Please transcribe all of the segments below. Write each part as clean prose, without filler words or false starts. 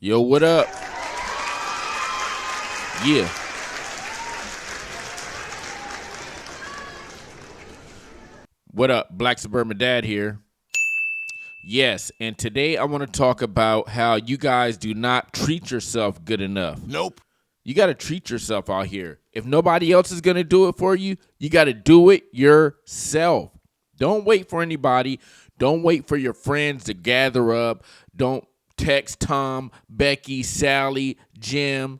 Yo, what up? Yeah. What up? Black Suburban Dad here. Yes, and today I want to talk about how you guys do not treat yourself good enough. Nope. You got to treat yourself out here. If nobody else is going to do it for you, you got to do it yourself. Don't wait for anybody. Don't wait for your friends to gather up. Don't text Tom, Becky, Sally, Jim,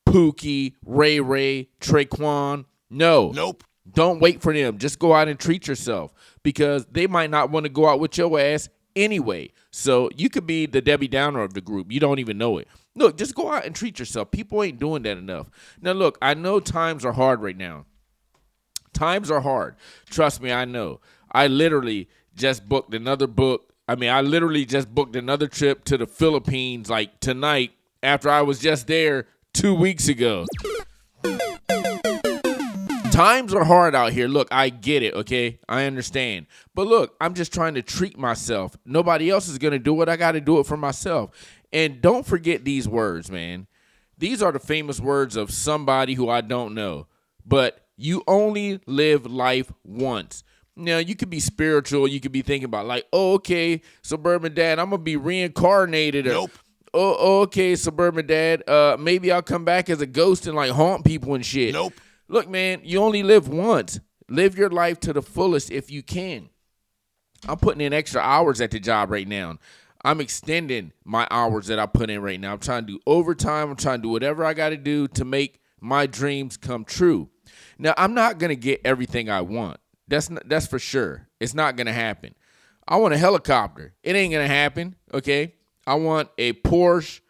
Pookie, Ray, Traquan. No. Nope. Don't wait for them. Just go out and treat yourself because they might not want to go out with your ass anyway. So you could be the Debbie Downer of the group. You don't even know it. Look, just go out and treat yourself. People ain't doing that enough. Now, look, I know times are hard right now. Times are hard. Trust me, I know. I literally just booked another trip to the Philippines like tonight after I was just there 2 weeks ago. Times are hard out here. Look, I get it, okay? I understand. But look, I'm just trying to treat myself. Nobody else is going to do it. I got to do it for myself. And don't forget these words, man. These are the famous words of somebody who I don't know. But you only live life once. Now, you could be spiritual. You could be thinking about like, oh, okay, Suburban Dad, I'm going to be reincarnated. Or, Nope. oh, okay, Suburban Dad, maybe I'll come back as a ghost and like haunt people and shit. Nope. Look, man, you only live once. Live your life to the fullest if you can. I'm putting in extra hours at the job right now. I'm extending my hours that I put in right now. I'm trying to do overtime. I'm trying to do whatever I got to do to make my dreams come true. Now, I'm not going to get everything I want. That's for sure. It's not going to happen. I want a helicopter. It ain't going to happen, okay? I want a Porsche.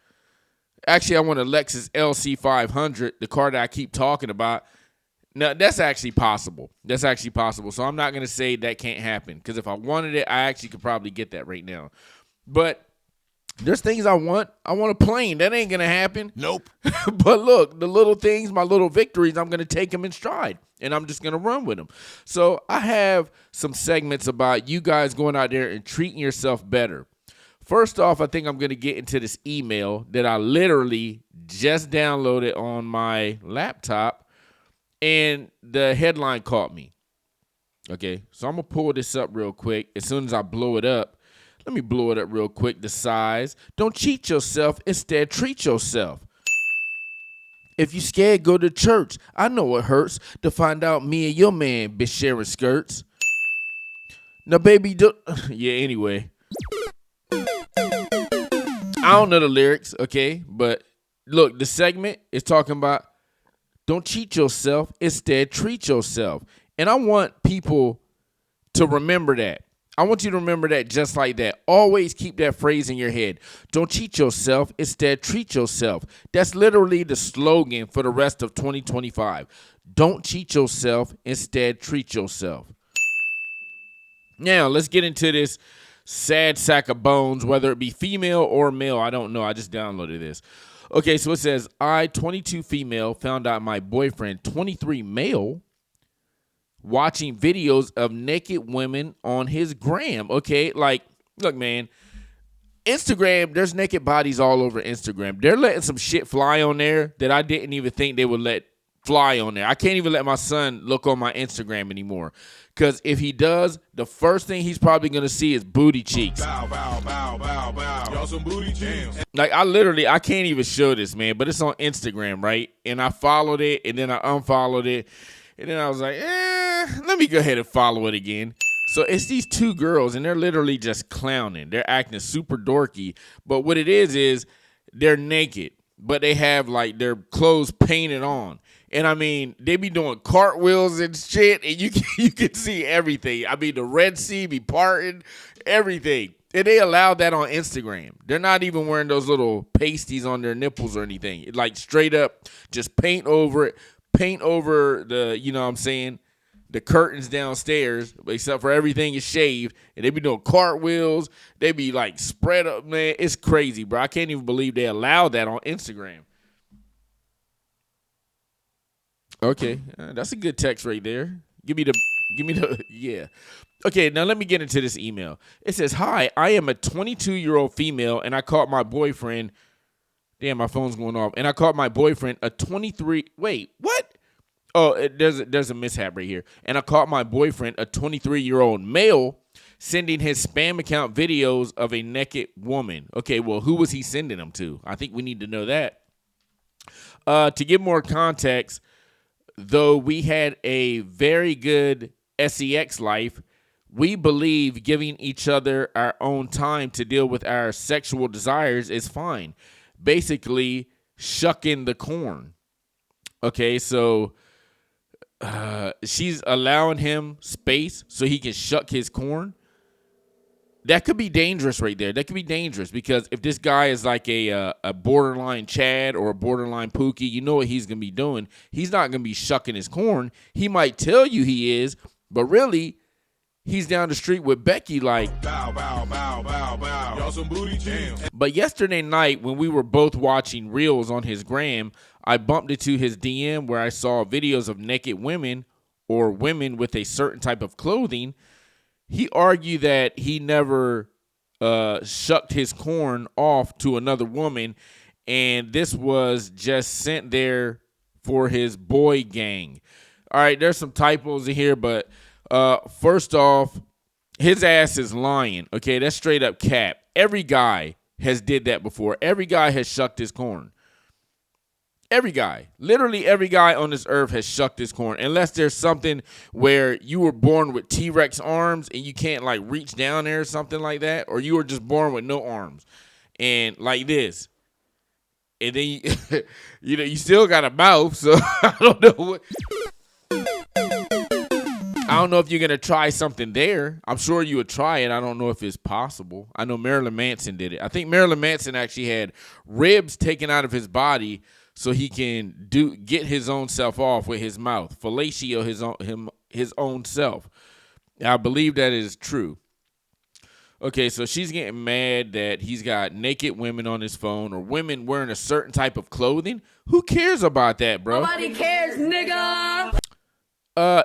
Actually, I want a Lexus LC500, the car that I keep talking about. Now, that's actually possible. So I'm not going to say that can't happen because if I wanted it, I actually could probably get that right now. But there's things I want. I want a plane. That ain't going to happen. Nope. But look, the little things, my little victories, I'm going to take them in stride, and I'm just going to run with them. So I have some segments about you guys going out there and treating yourself better. First off, I think I'm going to get into this email that I literally just downloaded on my laptop, and the headline caught me. Okay, so I'm going to pull this up real quick. As soon as I blow it up, let me blow it up real quick, the size. Don't cheat yourself. Instead, treat yourself. If you scared, go to church. I know it hurts to find out me and your man be sharing skirts. Now, baby, yeah, anyway. I don't know the lyrics, okay? But look, the segment is talking about don't cheat yourself. Instead, treat yourself. And I want people to remember that. I want you to remember that just like that. Always keep that phrase in your head. Don't cheat yourself. Instead, treat yourself. That's literally the slogan for the rest of 2025. Don't cheat yourself. Instead, treat yourself. Now, let's get into this sad sack of bones, whether it be female or male. I don't know. I just downloaded this. Okay, so it says, I, 22 female, found out my boyfriend, 23 male, watching videos of naked women on his gram. Okay, like, look, man, Instagram, there's naked bodies all over Instagram. They're letting some shit fly on there that I didn't even think they would let fly on there. I can't even let my son look on my Instagram anymore. Because if he does, the first thing he's probably going to see is booty cheeks. Bow, bow, bow, bow, bow. Y'all some booty cheeks. Like, I can't even show this, man, but it's on Instagram, right? And I followed it, and then I unfollowed it. And then I was like, let me go ahead and follow it again. So it's these two girls, and they're literally just clowning. They're acting super dorky. But what it is they're naked, but they have, like, their clothes painted on. And, I mean, they be doing cartwheels and shit, and you can see everything. I mean, the Red Sea be parting, everything. And they allow that on Instagram. They're not even wearing those little pasties on their nipples or anything. It, like, straight up, just paint over it. Paint over the, you know what I'm saying, the curtains downstairs, except for everything is shaved. And they be doing cartwheels. They be, like, spread up, man. It's crazy, bro. I can't even believe they allow that on Instagram. Okay, that's a good text right there. Give me the, yeah. Okay, now let me get into this email. It says, hi, I am a 22-year-old female, and I caught my boyfriend Damn, my phone's going off. And I caught my boyfriend a 23. Wait, what? Oh, there's a mishap right here. And I caught my boyfriend, a 23-year-old male, sending his spam account videos of a naked woman. Okay, well, who was he sending them to? I think we need to know that. To give more context, though we had a very good sex life, we believe giving each other our own time to deal with our sexual desires is fine. Basically, shucking the corn. Okay, so she's allowing him space so he can shuck his corn. That could be dangerous right there. That could be dangerous because if this guy is like a borderline Chad or a borderline Pookie, you know what he's going to be doing. He's not going to be shucking his corn. He might tell you he is, but really, he's down the street with Becky like, bow, bow, bow, bow, bow. Y'all some booty jams. But yesterday night when we were both watching Reels on his gram, I bumped into his DM where I saw videos of naked women or women with a certain type of clothing. He argued that he never shucked his corn off to another woman, and this was just sent there for his boy gang. All right, there's some typos in here, but first off, his ass is lying. Okay, that's straight up cap. Every guy has did that before. Every guy has shucked his corn. Every guy, literally every guy on this earth has shucked his corn, unless there's something where you were born with T-Rex arms and you can't like reach down there or something like that, or you were just born with no arms and like this. And then you still got a mouth, so I don't know if you're going to try something there. I'm sure you would try it. I don't know if it's possible. I know Marilyn Manson did it. I think Marilyn Manson actually had ribs taken out of his body so he can get his own self off with his mouth, fellatio his own self. I believe that is true. Okay, so she's getting mad that he's got naked women on his phone or women wearing a certain type of clothing. Who cares about that, bro? Nobody cares, nigga.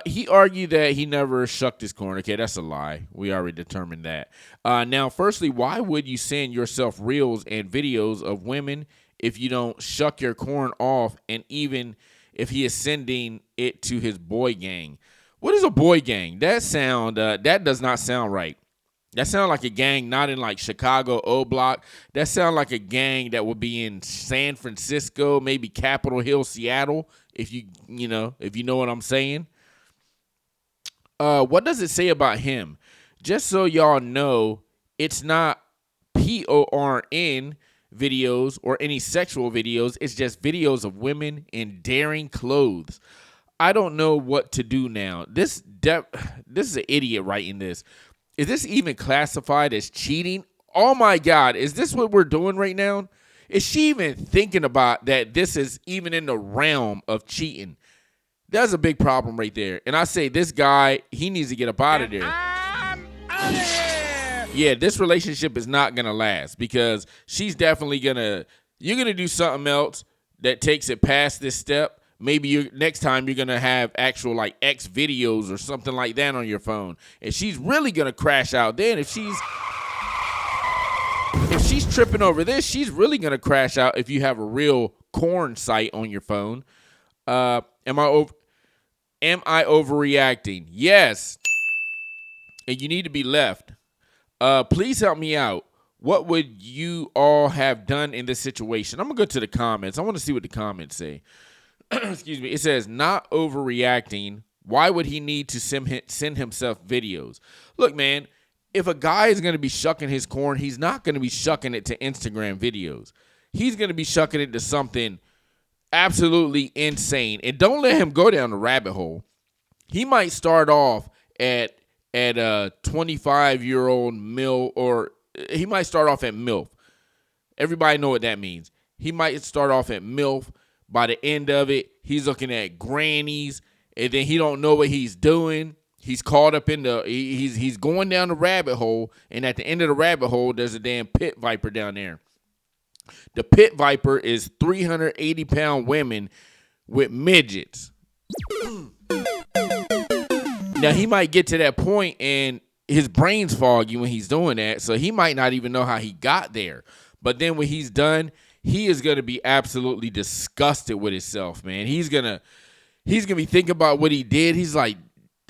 He argued that he never shucked his corn. Okay, that's a lie. We already determined that. Now, firstly, why would you send yourself reels and videos of women if you don't shuck your corn off, and even if he is sending it to his boy gang? What is a boy gang? That does not sound right. That sounds like a gang not in like Chicago, O Block. That sounds like a gang that would be in San Francisco, maybe Capitol Hill, Seattle, if you know what I'm saying. What does it say about him? Just so y'all know, it's not porn videos or any sexual videos. It's just videos of women in daring clothes. I don't know what to do now. This is an idiot writing this. Is this even classified as cheating? Oh my God, is this what we're doing right now? Is she even thinking about that this is even in the realm of cheating? That's a big problem right there. And I say this guy, he needs to get up out of there. I'm out of here. Yeah, this relationship is not going to last because she's definitely you're going to do something else that takes it past this step. Maybe next time you're going to have actual like X videos or something like that on your phone. And she's really going to crash out then. If she's tripping over this, she's really going to crash out if you have a real corn site on your phone. Am I overreacting? Yes. And you need to be left. Please help me out. What would you all have done in this situation? I'm going to go to the comments. I want to see what the comments say. Excuse me. It says, not overreacting. Why would he need to send himself videos? Look, man, if a guy is going to be shucking his corn, he's not going to be shucking it to Instagram videos. He's going to be shucking it to something absolutely insane. And don't let him go down the rabbit hole. He might start off at a 25-year-old MILF, or he might start off at MILF. Everybody know what that means. He might start off at MILF. By the end of it, he's looking at grannies, and then he don't know what he's doing. He's caught up in he's going down the rabbit hole, and at the end of the rabbit hole, there's a damn pit viper down there. The pit viper is 380-pound women with midgets. Now, he might get to that point, and his brain's foggy when he's doing that, so he might not even know how he got there. But then when he's done, he is going to be absolutely disgusted with himself, man. He's going to be thinking about what he did. He's like,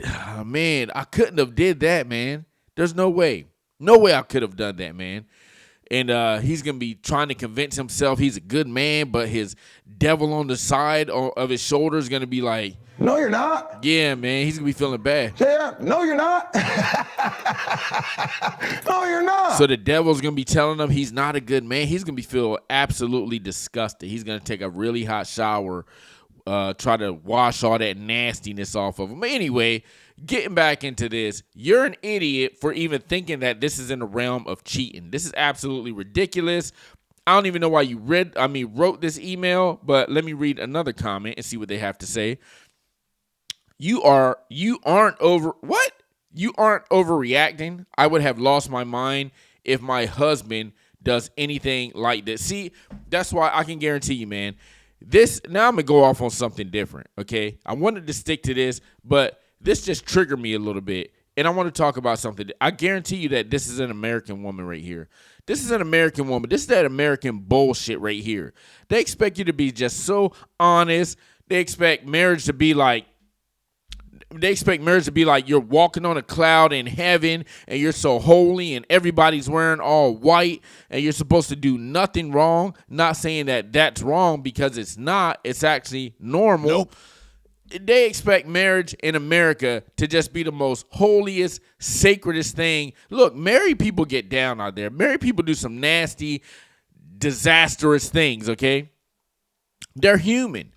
oh, man, I couldn't have did that, man. There's no way. No way I could have done that, man. And he's going to be trying to convince himself he's a good man, but his devil on the side of his shoulder is going to be like, no, you're not. yeah, man, he's going to be feeling bad. Yeah, no, you're not. No, you're not. So the devil's going to be telling him he's not a good man. He's going to be feel absolutely disgusted. He's going to take a really hot shower, try to wash all that nastiness off of him. Anyway, getting back into this, you're an idiot for even thinking that this is in the realm of cheating. This is absolutely ridiculous. I don't even know why you wrote this email, but let me read another comment and see what they have to say. You aren't overreacting. I would have lost my mind if my husband does anything like this. See, that's why I can guarantee you, man. Now I'm going to go off on something different, okay? I wanted to stick to this, but this just triggered me a little bit, and I want to talk about something. I guarantee you that this is an American woman right here. This is an American woman. This is that American bullshit right here. They expect you to be just so honest. They expect marriage to be like you're walking on a cloud in heaven and you're so holy and everybody's wearing all white and you're supposed to do nothing wrong. Not saying that that's wrong because it's not. It's actually normal. Nope. They expect marriage in America to just be the most holiest, sacredest thing. Look, married people get down out there. Married people do some nasty, disastrous things, okay? They're human.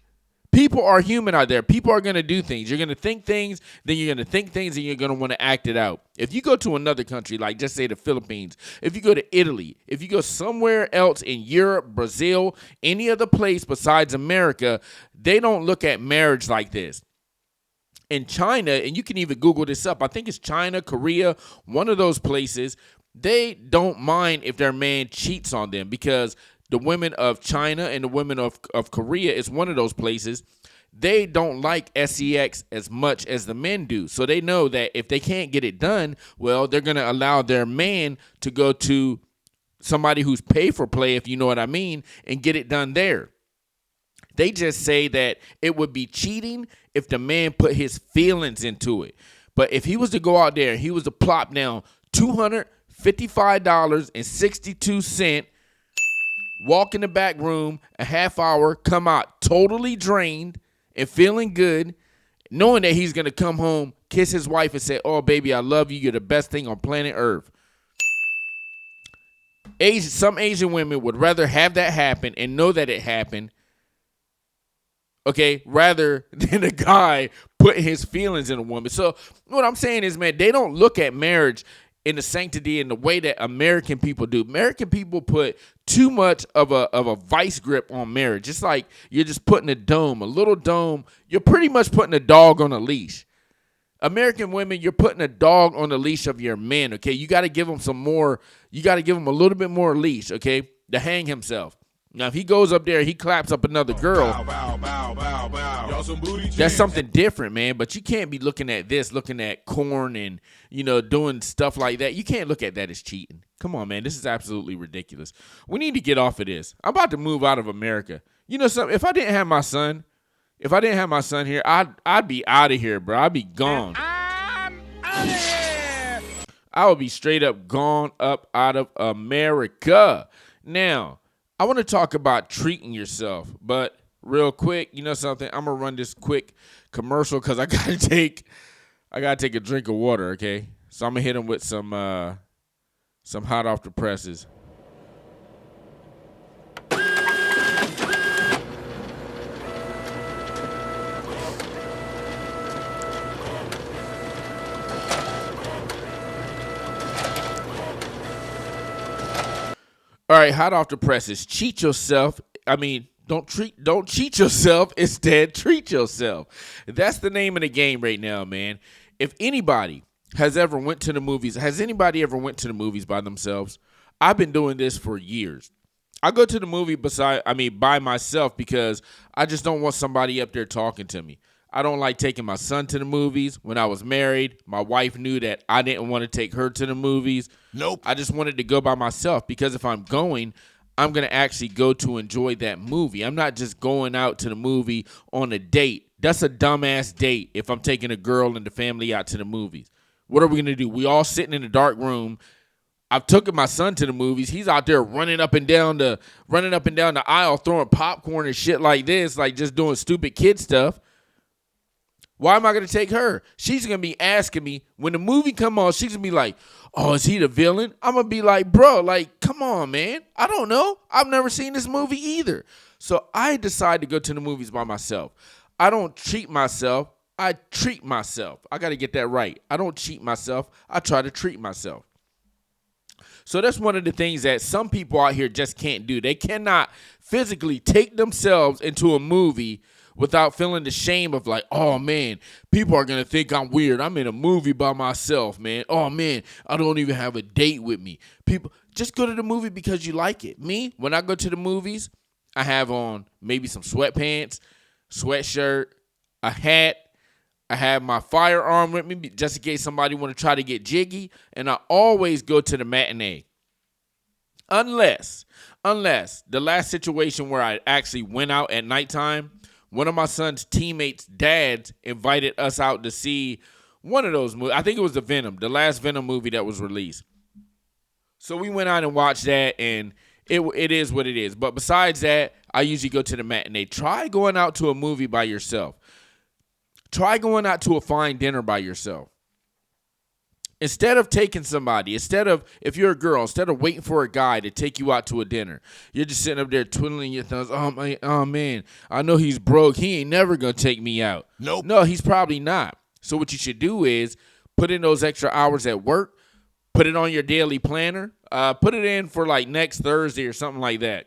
People are human out there. People are going to do things. You're going to think things, then you're going to think things, and you're going to want to act it out. If you go to another country, like just say the Philippines, if you go to Italy, if you go somewhere else in Europe, Brazil, any other place besides America, they don't look at marriage like this. In China, and you can even Google this up, I think it's China, Korea, one of those places, they don't mind if their man cheats on them because the women of China and the women of Korea is one of those places. They don't like sex as much as the men do. So they know that if they can't get it done, well, they're going to allow their man to go to somebody who's pay for play, if you know what I mean, and get it done there. They just say that it would be cheating if the man put his feelings into it. But if he was to go out there and he was to plop down $255.62, walk in the back room a half hour, come out totally drained and feeling good, knowing that he's going to come home, kiss his wife and say, oh, baby, I love you. You're the best thing on planet Earth. Some Asian women would rather have that happen and know that it happened, okay, rather than a guy putting his feelings in a woman. So what I'm saying is, man, they don't look at marriage in the sanctity and the way that American people do. American people put too much of a vice grip on marriage. It's like you're just putting a little dome. You're pretty much putting a dog on a leash. American women, you're putting a dog on the leash of your man, okay? You got to give him some more. You got to give him a little bit more leash, okay, to hang himself. Now, if he goes up there, he claps up another girl, that's something different, man. But you can't be looking at corn and, doing stuff like that. You can't look at that as cheating. Come on, man. This is absolutely ridiculous. We need to get off of this. I'm about to move out of America. You know something? If I didn't have my son here, I'd be out of here, bro. I'd be gone. I'm out of here. I would be straight up gone up out of America. Now, I want to talk about treating yourself, but real quick, you know something? I'm gonna run this quick commercial because I gotta take a drink of water. Okay, so I'm gonna hit him with some hot off the presses. All right, hot off the presses. Cheat yourself. Don't cheat yourself. Instead, treat yourself. That's the name of the game right now, man. If anybody has ever went to the movies, has anybody ever went to the movies by themselves? I've been doing this for years. I go to the movie by myself because I just don't want somebody up there talking to me. I don't like taking my son to the movies. When I was married, my wife knew that I didn't want to take her to the movies. Nope. I just wanted to go by myself because if I'm going, I'm going to actually go to enjoy that movie. I'm not just going out to the movie on a date. That's a dumbass date if I'm taking a girl and the family out to the movies. What are we going to do? We all sitting in a dark room. I've taken my son to the movies. He's out there running up and down the aisle, throwing popcorn and shit like this, like just doing stupid kid stuff. Why am I going to take her? She's going to be asking me, when the movie come on, she's going to be like, oh, is he the villain? I'm going to be like, bro, like, come on, man. I don't know. I've never seen this movie either. So I decide to go to the movies by myself. I don't treat myself. I treat myself. I got to get that right. I don't cheat myself. I try to treat myself. So that's one of the things that some people out here just can't do. They cannot physically take themselves into a movie without feeling the shame of like, oh, man, people are going to think I'm weird. I'm in a movie by myself, man. Oh, man, I don't even have a date with me. People, just go to the movie because you like it. Me, when I go to the movies, I have on maybe some sweatpants, sweatshirt, a hat. I have my firearm with me just in case somebody want to try to get jiggy. And I always go to the matinee. Unless the last situation where I actually went out at nighttime, one of my son's teammates' dads invited us out to see one of those movies. I think it was the last Venom movie that was released. So we went out and watched that, and it is what it is. But besides that, I usually go to the matinee. Try going out to a movie by yourself. Try going out to a fine dinner by yourself. Instead of taking somebody, if you're a girl, instead of waiting for a guy to take you out to a dinner, you're just sitting up there twiddling your thumbs. Oh man, I know he's broke. He ain't never going to take me out. Nope. No, he's probably not. So what you should do is put in those extra hours at work, put it on your daily planner, put it in for like next Thursday or something like that.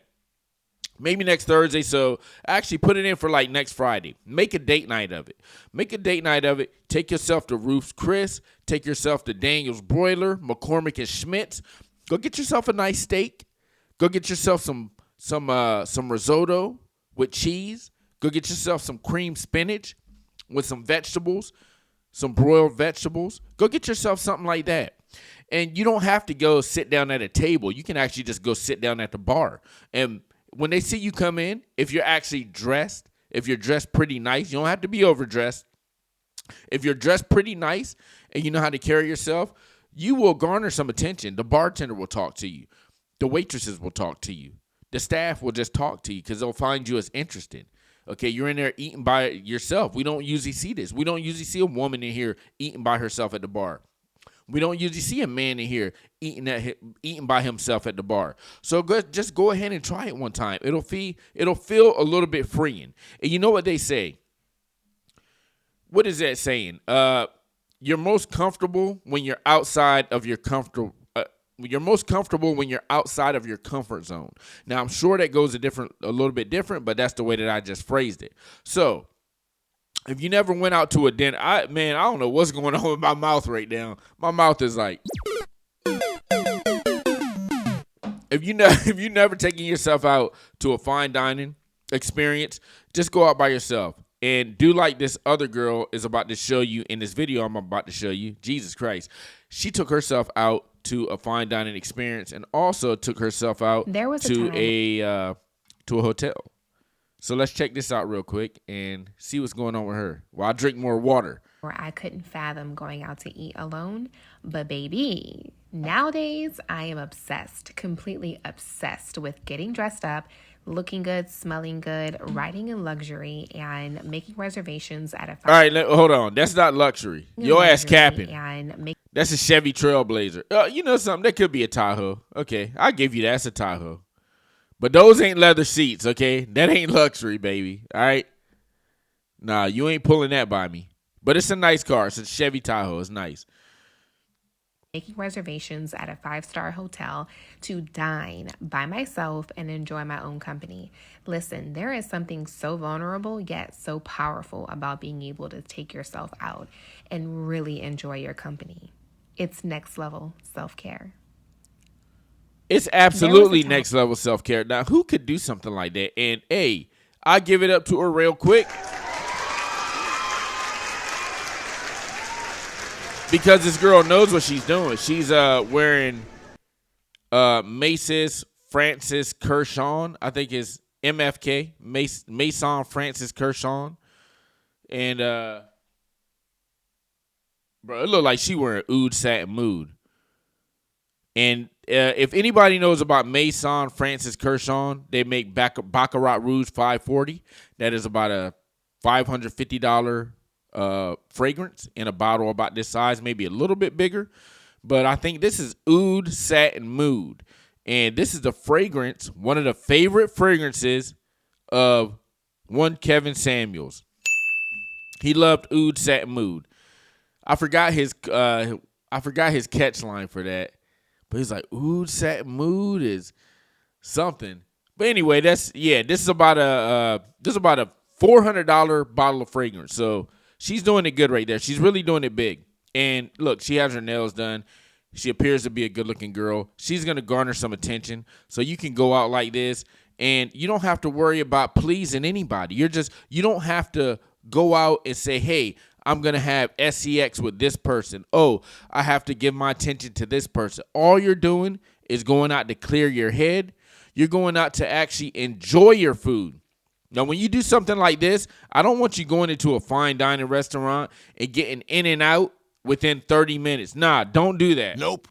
Maybe next Thursday, so actually put it in for like next Friday. Make a date night of it. Take yourself to Ruth's Chris. Take yourself to Daniel's Broiler, McCormick and Schmidt's. Go get yourself a nice steak. Go get yourself some risotto with cheese. Go get yourself some cream spinach with some vegetables, some broiled vegetables. Go get yourself something like that. And you don't have to go sit down at a table. You can actually just go sit down at the bar. And when they see you come in, if you're actually dressed, if you're dressed pretty nice, you don't have to be overdressed. If you're dressed pretty nice and you know how to carry yourself, you will garner some attention. The bartender will talk to you. The waitresses will talk to you. The staff will just talk to you because they'll find you as interesting. Okay, you're in there eating by yourself. We don't usually see this. We don't usually see a woman in here eating by herself at the bar. We don't usually see a man in here eating by himself at the bar. So just go ahead and try it one time. It'll feel a little bit freeing. And you know what they say? What is that saying? You're most comfortable when you're outside of your comfortable. You're most comfortable when you're outside of your comfort zone. Now I'm sure that goes a little bit different, but that's the way that I just phrased it. So if you never went out to a dinner, I don't know what's going on with my mouth right now. My mouth is like, if you never taken yourself out to a fine dining experience, just go out by yourself and do like this other girl is about to show you in this video I'm about to show you. Jesus Christ. She took herself out to a fine dining experience and also took herself out to a hotel. So let's check this out real quick and see what's going on with her while I drink more water. Where I couldn't fathom going out to eat alone. But baby, nowadays I am obsessed, completely obsessed with getting dressed up, looking good, smelling good, riding in luxury, and making reservations at a... All right, hold on. That's not luxury. Your ass capping. That's a Chevy Trailblazer. You know something? That could be a Tahoe. Okay, I'll give you that. That's a Tahoe. But those ain't leather seats, okay? That ain't luxury, baby, all right? Nah, you ain't pulling that by me. But it's a nice car. It's a Chevy Tahoe. It's nice. Making reservations at a 5-star hotel to dine by myself and enjoy my own company. Listen, there is something so vulnerable yet so powerful about being able to take yourself out and really enjoy your company. It's next level self-care. It's absolutely next level self-care. Now, who could do something like that? And, hey, I give it up to her real quick. Because this girl knows what she's doing. She's wearing Macy's Francis Kershaw. I think is MFK, Mason Francis Kershaw. And, bro, it looked like she wearing oud satin mood. And if anybody knows about Mason Francis Kershaw, they make Baccarat Rouge 540. That is about a $550 fragrance in a bottle about this size, maybe a little bit bigger. But I think this is oud satin mood. And this is the fragrance, one of the favorite fragrances of one Kevin Samuels. He loved oud satin mood. I forgot his catch line for that. But he's like, oud satin mood is something. But anyway, this is about a $400 bottle of fragrance. So she's doing it good right there. She's really doing it big. And look, she has her nails done. She appears to be a good-looking girl. She's going to garner some attention. So you can go out like this, and you don't have to worry about pleasing anybody. You don't have to go out and say, hey, I'm going to have sex with this person. Oh, I have to give my attention to this person. All you're doing is going out to clear your head. You're going out to actually enjoy your food. Now, when you do something like this, I don't want you going into a fine dining restaurant and getting in and out within 30 minutes. Nah, don't do that. Nope.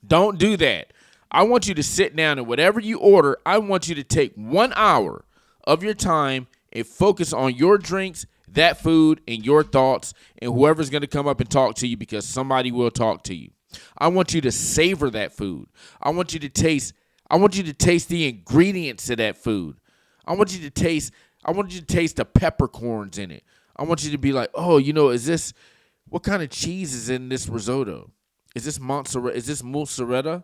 Don't do that. I want you to sit down and whatever you order, I want you to take 1 hour of your time and focus on your drinks, that food, and your thoughts, and whoever's going to come up and talk to you, because somebody will talk to you. I want you to savor that food. I want you to taste the ingredients of that food. I want you to taste the peppercorns in it. I want you to be like, oh, what kind of cheese is in this risotto? Is this mozzarella? Is this mozzarella?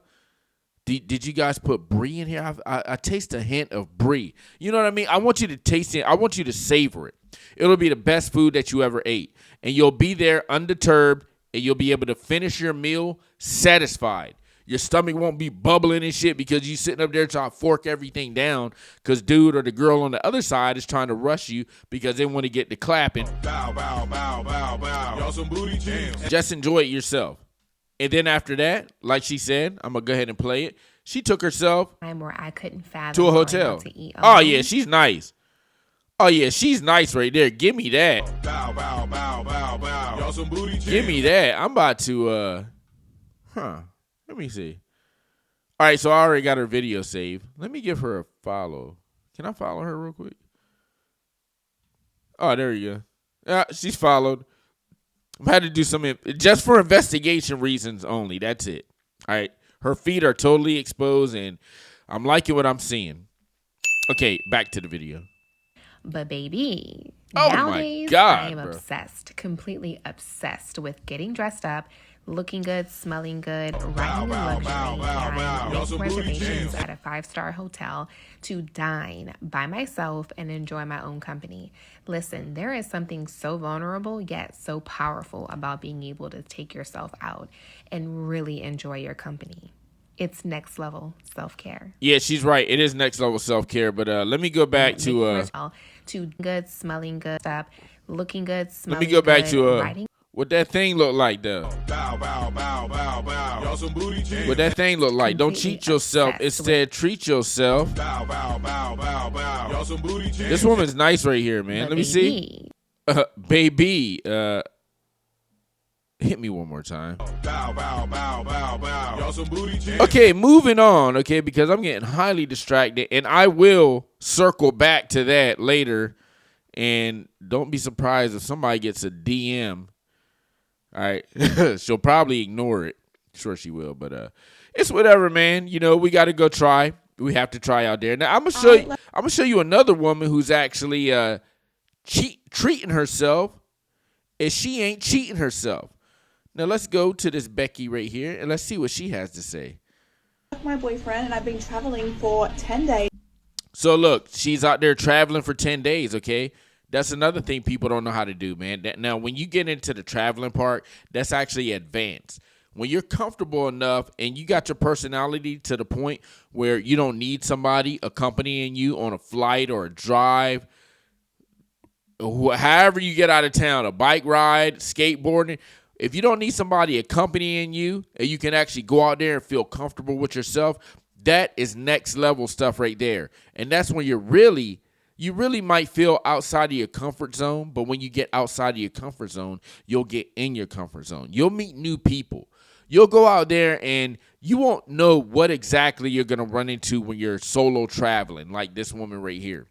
Did you guys put brie in here? I taste a hint of brie. You know what I mean? I want you to taste it. I want you to savor it. It'll be the best food that you ever ate. And you'll be there undeterred, and you'll be able to finish your meal satisfied. Your stomach won't be bubbling and shit because you sitting up there trying to fork everything down because dude or the girl on the other side is trying to rush you because they want to get to clapping. Bow, bow, bow, bow, bow. Y'all some booty jams. Just enjoy it yourself. And then after that, like she said, I'm going to go ahead and play it. She took herself Where I couldn't fathom to a going hotel. out to eat Oh, alone. yeah, she's nice. Oh, yeah, she's nice right there. Give me that. Bow, bow, bow, bow, bow. Y'all some booty jams. Give me that. I'm about to, let me see. All right, so I already got her video saved. Let me give her a follow. Can I follow her real quick? Oh, there you go. Yeah, she's followed. I've had to do some, just for investigation reasons only. That's it. All right. Her feet are totally exposed, and I'm liking what I'm seeing. Okay, back to the video. But baby, Oh my nowadays God, I am bro. obsessed, completely obsessed with getting dressed up, looking good, smelling good, riding in luxury, and making reservations at a 5-star hotel to dine by myself and enjoy my own company. Listen, there is something so vulnerable yet so powerful about being able to take yourself out and really enjoy your company. It's next level self-care. Yeah, she's right. It is next level self-care, but let me go back to good, smelling good, stop, looking good, smelling let me go back good, to riding. what that thing look like though. Bow, bow, bow, bow, bow. Y'all some booty jams. What that thing look like. Don't Completely cheat yourself. obsessed Instead, treat yourself. Bow, bow, bow, bow, bow. Y'all some booty jams. This woman's nice right here, man. But Let me see. Baby, hit me one more time. Bow, bow, bow, bow, bow. Y'all some booty jams. Okay, moving on, okay, because I'm getting highly distracted, and I will circle back to that later, and don't be surprised if somebody gets a DM. All right, she'll probably ignore it. Sure she will, but it's whatever, man. You know, we got to go try. We have to try out there. Now, I'm going to show you another woman who's actually treating herself, and she ain't cheating herself. Now, let's go to this Becky right here, and let's see what she has to say. My boyfriend, and I've been traveling for 10 days. So, look, she's out there traveling for 10 days, okay? That's another thing people don't know how to do, man. Now, when you get into the traveling part, that's actually advanced. When you're comfortable enough and you got your personality to the point where you don't need somebody accompanying you on a flight or a drive, however you get out of town, a bike ride, skateboarding, if you don't need somebody accompanying you and you can actually go out there and feel comfortable with yourself, That is next level stuff right there. And that's when you really might feel outside of your comfort zone. But when you get outside of your comfort zone, you'll get in your comfort zone. You'll meet new people. You'll go out there and you won't know what exactly you're going to run into when you're solo traveling, like this woman right here.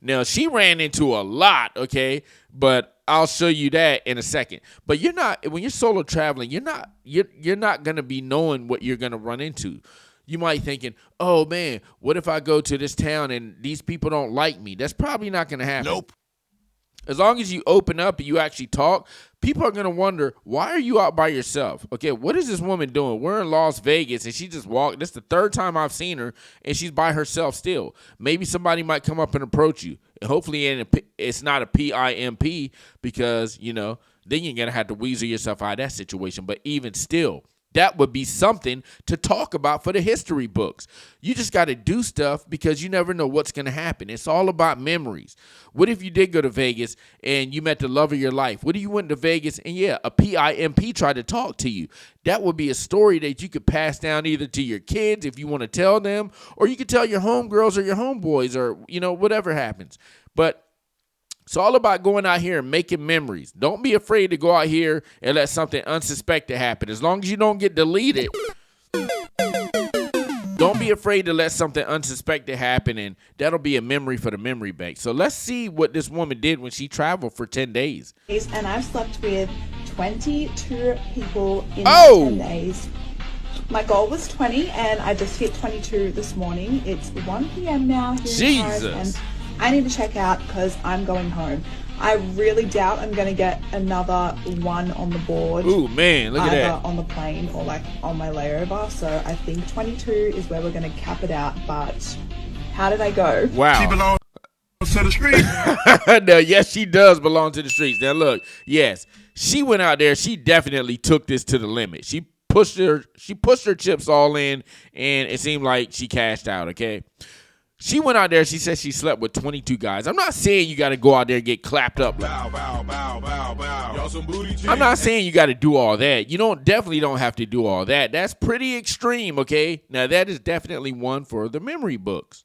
Now, she ran into a lot, okay, but I'll show you that in a second. But when you're solo traveling, you're not going to be knowing what you're going to run into. You might thinking, oh, man, what if I go to this town and these people don't like me? That's probably not going to happen. Nope. As long as you open up and you actually talk, people are going to wonder, why are you out by yourself? Okay, what is this woman doing? We're in Las Vegas, and she just walked. This is the third time I've seen her, and she's by herself still. Maybe somebody might come up and approach you. And hopefully it's not a PIMP because, then you're going to have to weasel yourself out of that situation. But even still, that would be something to talk about for the history books. You just got to do stuff because you never know what's going to happen. It's all about memories. What if you did go to Vegas and you met the love of your life? What if you went to Vegas and, a PIMP tried to talk to you? That would be a story that you could pass down either to your kids if you want to tell them, or you could tell your homegirls or your homeboys or, whatever happens. But it's all about going out here and making memories. Don't be afraid to go out here and let something unsuspected happen. As long as you don't get deleted, don't be afraid to let something unsuspected happen, and that'll be a memory for the memory bank. So let's see what this woman did when she traveled for 10 days. And I've slept with 22 people in 10 days. My goal was 20, and I just hit 22 this morning. It's 1 p.m. now here in Paris, and I need to check out because I'm going home. I really doubt I'm going to get another one on the board. Ooh, man, look at that. Either on the plane or on my layover. So I think 22 is where we're going to cap it out. But how did I go? Wow. She belongs to the streets. No, yes, she does belong to the streets. Now, look, yes, she went out there. She definitely took this to the limit. She pushed her chips all in, and it seemed like she cashed out, okay? She went out there. She said she slept with 22 guys. I'm not saying you got to go out there and get clapped up. Bow, bow, bow, bow, bow. Y'all some booty I'm not saying you got to do all that. You definitely don't have to do all that. That's pretty extreme, okay? Now, that is definitely one for the memory books.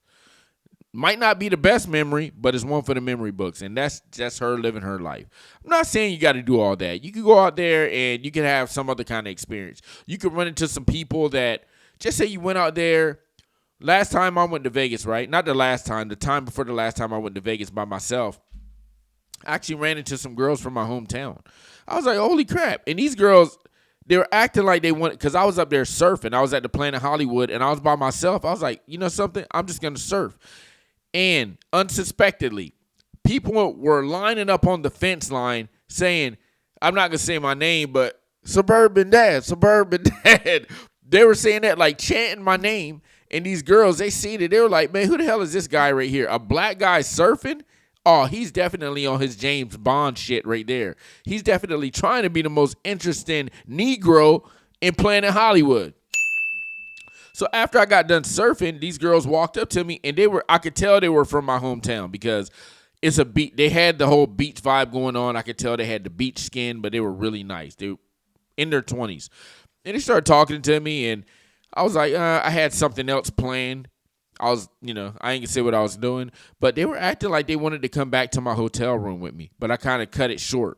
Might not be the best memory, but it's one for the memory books, and that's just her living her life. I'm not saying you got to do all that. You can go out there and you can have some other kind of experience. You can run into some people that, just say you went out there. Last time I went to Vegas, right? Not the last time. The time before the last time I went to Vegas by myself, I actually ran into some girls from my hometown. I was like, holy crap. And these girls, they were acting like they wanted, because I was up there surfing. I was at the Planet Hollywood, and I was by myself. I was like, you know something? I'm just going to surf. And unsuspectedly, people were lining up on the fence line saying, I'm not going to say my name, but Suburban Dad. They were saying that, like chanting my name. And these girls, they seen it. They were like, man, who the hell is this guy right here? A black guy surfing? Oh, he's definitely on his James Bond shit right there. He's definitely trying to be the most interesting Negro in Planet Hollywood. So after I got done surfing, these girls walked up to me, and I could tell they were from my hometown because it's a beach. They had the whole beach vibe going on. I could tell they had the beach skin, but they were really nice. They were in their 20s. And they started talking to me, and I was like, I had something else planned. I was, I ain't gonna say what I was doing, but they were acting like they wanted to come back to my hotel room with me, but I kind of cut it short.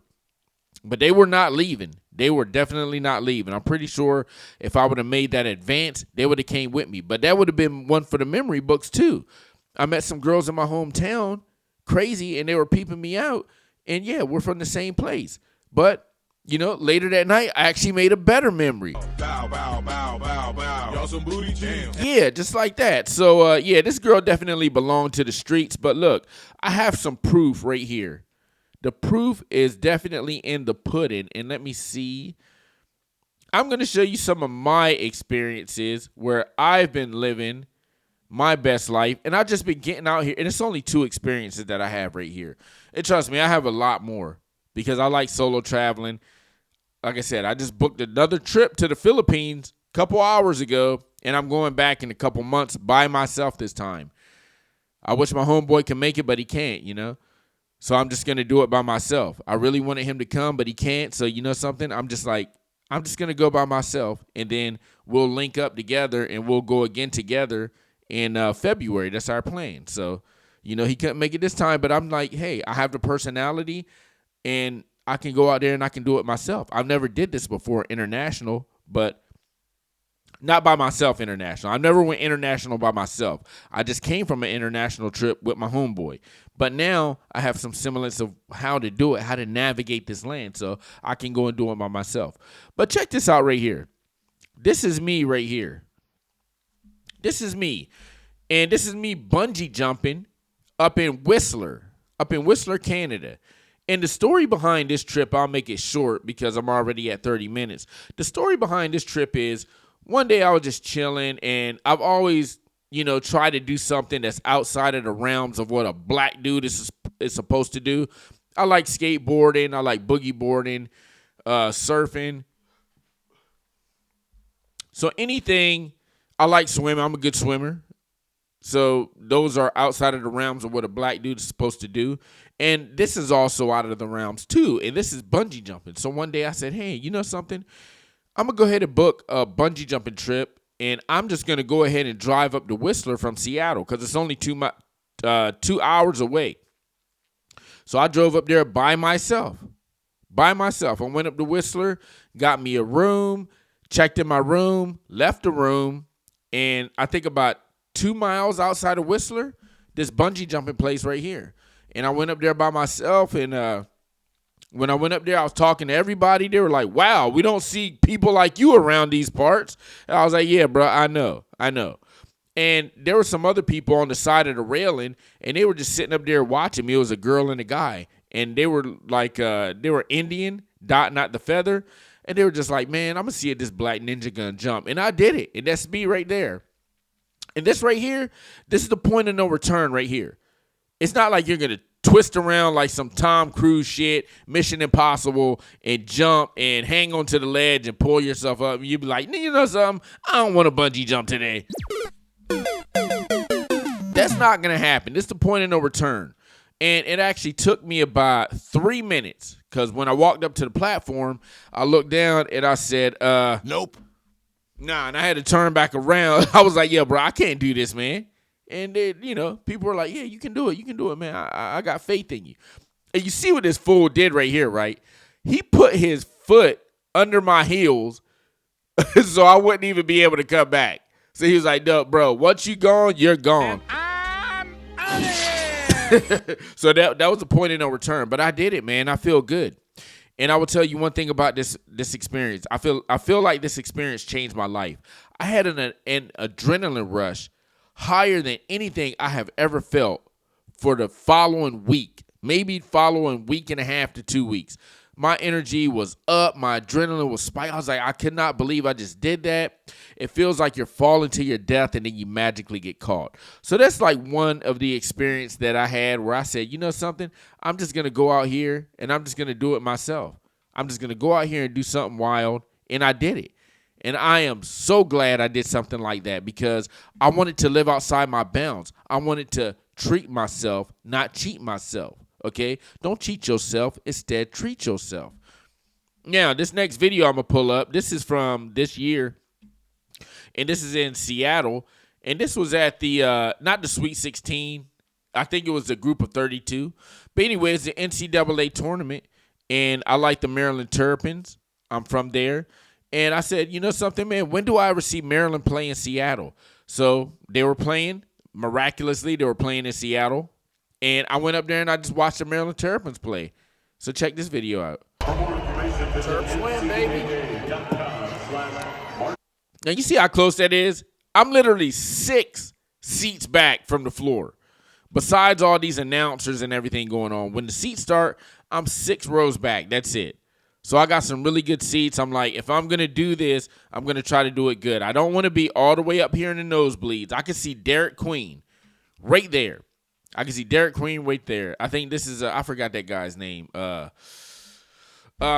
But they were not leaving. They were definitely not leaving. I'm pretty sure if I would have made that advance, they would have came with me. But that would have been one for the memory books too. I met some girls in my hometown, crazy, and they were peeping me out. And yeah, we're from the same place. But later that night, I actually made a better memory. Bow, bow, bow, bow, bow. Y'all some booty jams. Yeah, just like that. So, this girl definitely belonged to the streets. But look, I have some proof right here. The proof is definitely in the pudding. And let me see. I'm going to show you some of my experiences where I've been living my best life. And I've just been getting out here. And it's only 2 experiences that I have right here. And trust me, I have a lot more because I like solo traveling. Like I said, I just booked another trip to the Philippines a couple hours ago, and I'm going back in a couple months by myself this time. I wish my homeboy could make it, but he can't, So I'm just going to do it by myself. I really wanted him to come, but he can't. So you know something? I'm just like, I'm just going to go by myself, and then we'll link up together, and we'll go again together in February. That's our plan. So, he couldn't make it this time, but I'm like, hey, I have the personality, and I can go out there and I can do it myself. I've never did this before international, but not by myself international. I never went international by myself. I just came from an international trip with my homeboy. But now I have some semblance of how to do it, how to navigate this land, so I can go and do it by myself. But check this out right here. This is me right here. This is me. And this is me bungee jumping up in Whistler, Canada. And the story behind this trip, I'll make it short because I'm already at 30 minutes. The story behind this trip is one day I was just chilling, and I've always try to do something that's outside of the realms of what a black dude is supposed to do. I like skateboarding. I like boogie boarding, surfing. So anything, I like swimming. I'm a good swimmer. So those are outside of the realms of what a black dude is supposed to do. And this is also out of the realms too. And this is bungee jumping. So one day I said, hey, you know something? I'm going to go ahead and book a bungee jumping trip. And I'm just going to go ahead and drive up to Whistler from Seattle because it's only 2 hours away. So I drove up there by myself. I went up to Whistler, got me a room, checked in my room, left the room, and I think about 2 miles outside of Whistler, this bungee jumping place right here. And I went up there by myself, and when I went up there, I was talking to everybody. They were like, wow, we don't see people like you around these parts. And I was like, yeah, bro, I know. And there were some other people on the side of the railing, and they were just sitting up there watching me. It was a girl and a guy. And they were like, they were Indian, Dot Not the Feather. And they were just like, man, I'm going to see if this black ninja gonna jump. And I did it. And that's me right there. And this right here, this is the point of no return right here. It's not like you're going to twist around like some Tom Cruise shit, Mission Impossible, and jump and hang onto the ledge and pull yourself up. And you be like, you know something? I don't want to bungee jump today. That's not going to happen. This is the point of no return. And it actually took me about 3 minutes because when I walked up to the platform, I looked down and I said, nope. Nah, and I had to turn back around. I was like, yeah, bro, I can't do this, man. And then, people were like, yeah, you can do it, man. I got faith in you. And you see what this fool did right here, right? He put his foot under my heels so I wouldn't even be able to come back. So he was like, no, bro, once you gone, you're gone. And I'm out of here. So that was the point of no return. But I did it, man. I feel good. And I will tell you one thing about this experience. I feel like this experience changed my life. I had an adrenaline rush higher than anything I have ever felt for the following week, maybe following week and a half to 2 weeks. My energy was up. My adrenaline was spiked. I was like, I cannot believe I just did that. It feels like you're falling to your death and then you magically get caught. So that's like one of the experience that I had where I said, you know something? I'm just going to go out here and I'm just going to do it myself. I'm just going to go out here and do something wild. And I did it. And I am so glad I did something like that because I wanted to live outside my bounds. I wanted to treat myself, not cheat myself. Okay? Don't cheat yourself. Instead, treat yourself. Now, this next video I'm going to pull up, this is from this year. And this is in Seattle. And this was at the, not the Sweet 16. I think it was a group of 32. But anyway, it's the NCAA tournament. And I like the Maryland Terrapins. I'm from there. And I said, you know something, man, when do I ever see Maryland play in Seattle? So they were playing, miraculously, they were playing in Seattle. And I went up there and I just watched the Maryland Terrapins play. So check this video out. Terps win, baby. Now you see how close that is? I'm literally 6 seats back from the floor. Besides all these announcers and everything going on. When the seats start, I'm 6 rows back. That's it. So I got some really good seats. I'm like, if I'm going to do this, I'm going to try to do it good. I don't want to be all the way up here in the nosebleeds. I can see Derek Queen right there. I can see Derek Queen right there. I think this is, I forgot that guy's name. I'm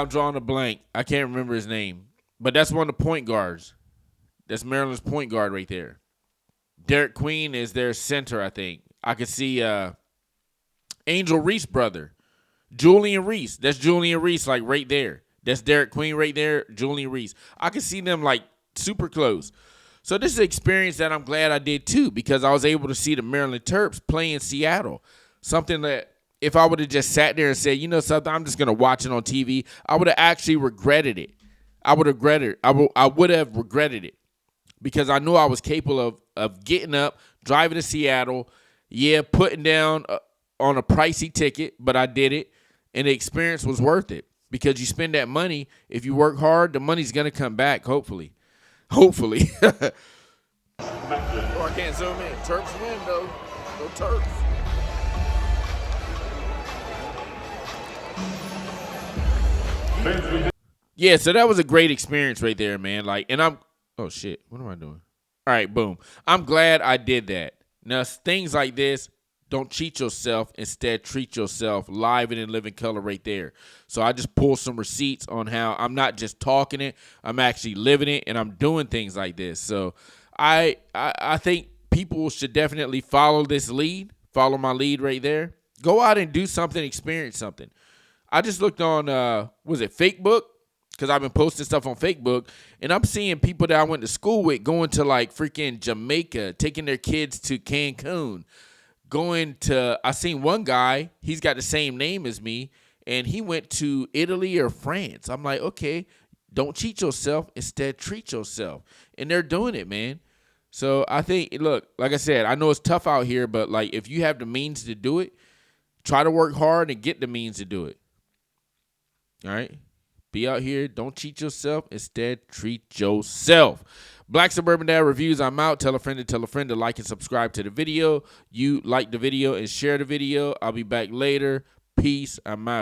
drawing a blank. I can't remember his name. But that's one of the point guards. That's Maryland's point guard right there. Derek Queen is their center, I think. I can see Angel Reese brother. Julian Reese. That's Julian Reese, like right there. That's Derek Queen right there, Julian Reese. I could see them like super close. So this is an experience that I'm glad I did too, because I was able to see the Maryland Terps play in Seattle. Something that if I would have just sat there and said, you know something, I'm just going to watch it on TV, I would have actually regretted it. I would have regretted it because I knew I was capable of getting up, driving to Seattle, putting down on a pricey ticket, but I did it, and the experience was worth it because you spend that money. If you work hard, the money's going to come back, hopefully. Hopefully. Oh, I can't zoom in. Terps win, though. Go Terps. Yeah, so that was a great experience right there, man. Oh, shit. What am I doing? All right, boom. I'm glad I did that. Now, things like this, don't cheat yourself. Instead, treat yourself live and in living color right there. So I just pulled some receipts on how I'm not just talking it. I'm actually living it, and I'm doing things like this. So I think people should definitely follow this lead, follow my lead right there. Go out and do something, experience something. I just looked on, Fakebook? Because I've been posting stuff on Facebook, and I'm seeing people that I went to school with going to like freaking Jamaica, taking their kids to Cancun, I seen one guy, he's got the same name as me, and he went to Italy or France. I'm like, okay, don't cheat yourself, instead treat yourself. And they're doing it, man. So I think, look, like I said, I know it's tough out here, but like if you have the means to do it, try to work hard and get the means to do it. All right? Be out here. Don't cheat yourself. Instead, treat yourself. Black Suburban Dad Reviews. I'm out. Tell a friend to like and subscribe to the video. You like the video and share the video. I'll be back later. Peace. I'm out.